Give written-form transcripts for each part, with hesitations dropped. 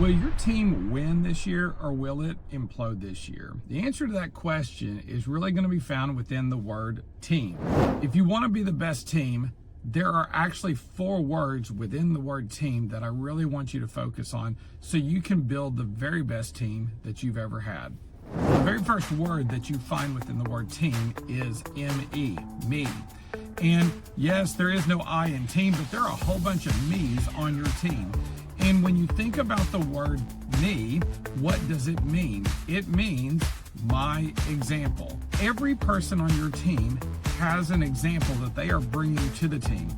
Will your team win this year or will it implode this year? The answer to that question is really going to be found within the word team. If you want to be the best team, there are actually 4 words within the word team that I really want you to focus on so you can build the very best team that you've ever had. The very first word that you find within the word team is M-E, me. And yes, there is no I in team, but there are a whole bunch of me's on your team. And when you think about the word me, what does it mean? It means my example. Every person on your team has an example that they are bringing to the team.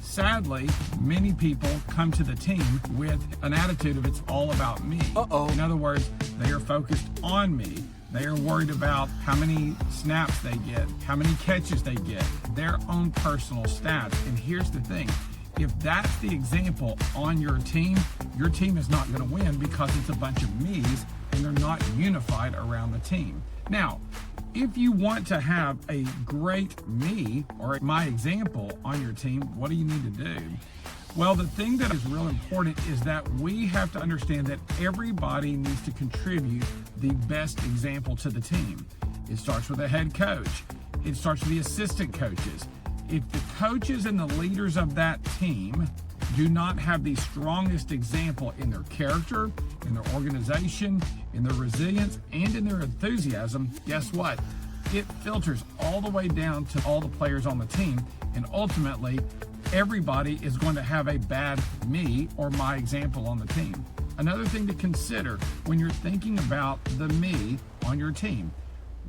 Sadly, many people come to the team with an attitude of it's all about me. In other words, they are focused on me. They are worried about how many snaps they get, how many catches they get, their own personal stats. And here's the thing. If that's the example on your team is not going to win because it's a bunch of me's and they're not unified around the team. Now, if you want to have a great me or my example on your team, what do you need to do? Well, the thing that is real important is that we have to understand that everybody needs to contribute the best example to the team. It starts with the head coach. It starts with the assistant coaches. If the coaches and the leaders of that team do not have the strongest example in their character, in their organization, in their resilience, and in their enthusiasm, guess what? It filters all the way down to all the players on the team, and ultimately, everybody is going to have a bad me or my example on the team. Another thing to consider when you're thinking about the me on your team,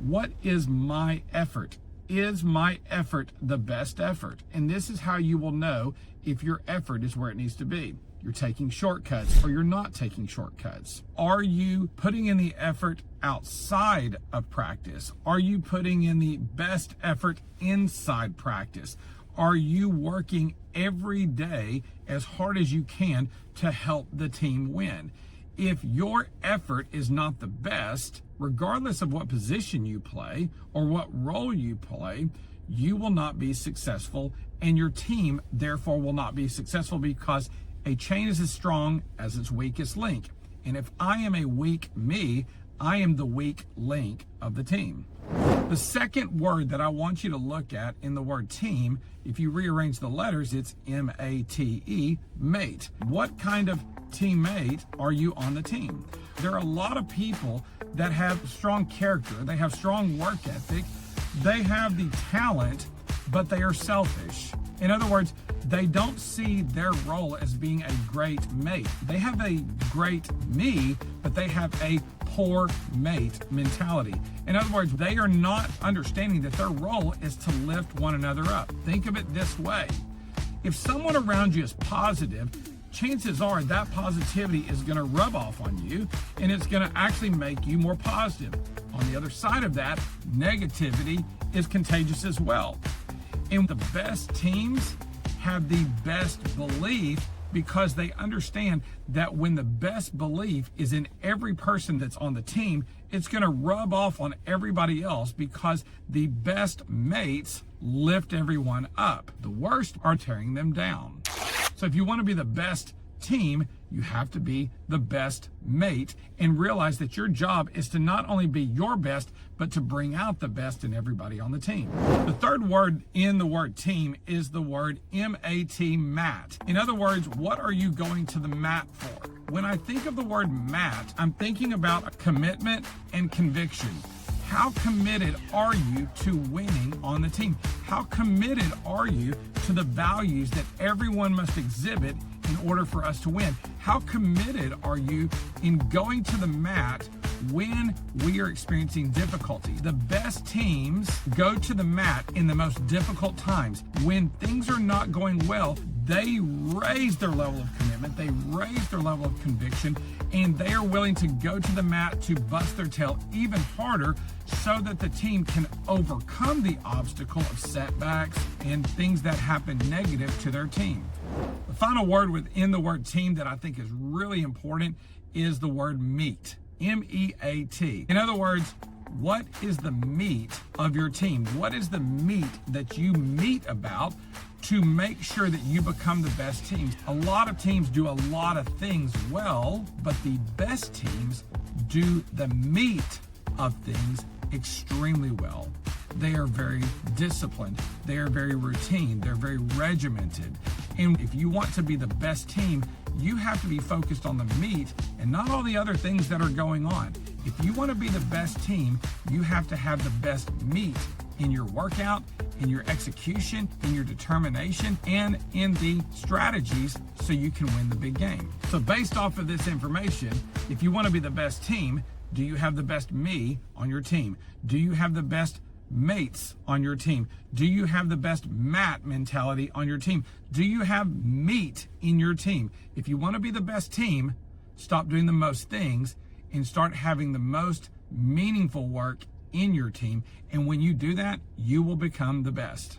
what is my effort? Is my effort the best effort? And this is how you will know if your effort is where it needs to be. You're taking shortcuts or you're not taking shortcuts. Are you putting in the effort outside of practice? Are you putting in the best effort inside practice? Are you working every day as hard as you can to help the team win? If your effort is not the best, regardless of what position you play or what role you play, you will not be successful, and your team therefore will not be successful because a chain is as strong as its weakest link. And if I am a weak me, I am the weak link of the team. The second word that I want you to look at in the word team, if you rearrange the letters, it's M-A-T-E, mate. What kind of teammate are you on the team? There are a lot of people that have strong character, they have strong work ethic, they have the talent, but they are selfish. In other words, they don't see their role as being a great mate. They have a great me, but they have a poor mate mentality. In other words, they are not understanding that their role is to lift one another up. Think of it this way. If someone around you is positive, chances are that positivity is going to rub off on you and it's going to actually make you more positive. On the other side of that, negativity is contagious as well. And the best teams have the best belief because they understand that when the best belief is in every person that's on the team, it's going to rub off on everybody else because the best mates lift everyone up. The worst are tearing them down. So if you want to be the best team, you have to be the best mate and realize that your job is to not only be your best, but to bring out the best in everybody on the team. The third word in the word team is the word M-A-T, mat. In other words, what are you going to the mat for? When I think of the word mat, I'm thinking about a commitment and conviction. How committed are you to winning on the team? How committed are you to the values that everyone must exhibit in order for us to win? How committed are you in going to the mat when we are experiencing difficulty? The best teams go to the mat in the most difficult times. When things are not going well, they raise their level of commitment, they raise their level of conviction, and they are willing to go to the mat to bust their tail even harder so that the team can overcome the obstacle of setbacks and things that happen negative to their team. The final word within the word team that I think is really important is the word meet. M-E-A-T. In other words, What is the meat of your team? What is the meat that you meet about to make sure that you become the best teams? A lot of teams do a lot of things well, but the best teams do the meat of things extremely well. They are very disciplined. They are very routine. They're very regimented. And if you want to be the best team, you have to be focused on the meat and not all the other things that are going on. If you want to be the best team, you have to have the best meat in your workout, in your execution, in your determination, and in the strategies so you can win the big game. So based off of this information, if you want to be the best team, do you have the best me on your team? Do you have the best mates on your team? Do you have the best mat mentality on your team? Do you have meat in your team? If you want to be the best team, stop doing the most things and start having the most meaningful work in your team. And when you do that, you will become the best.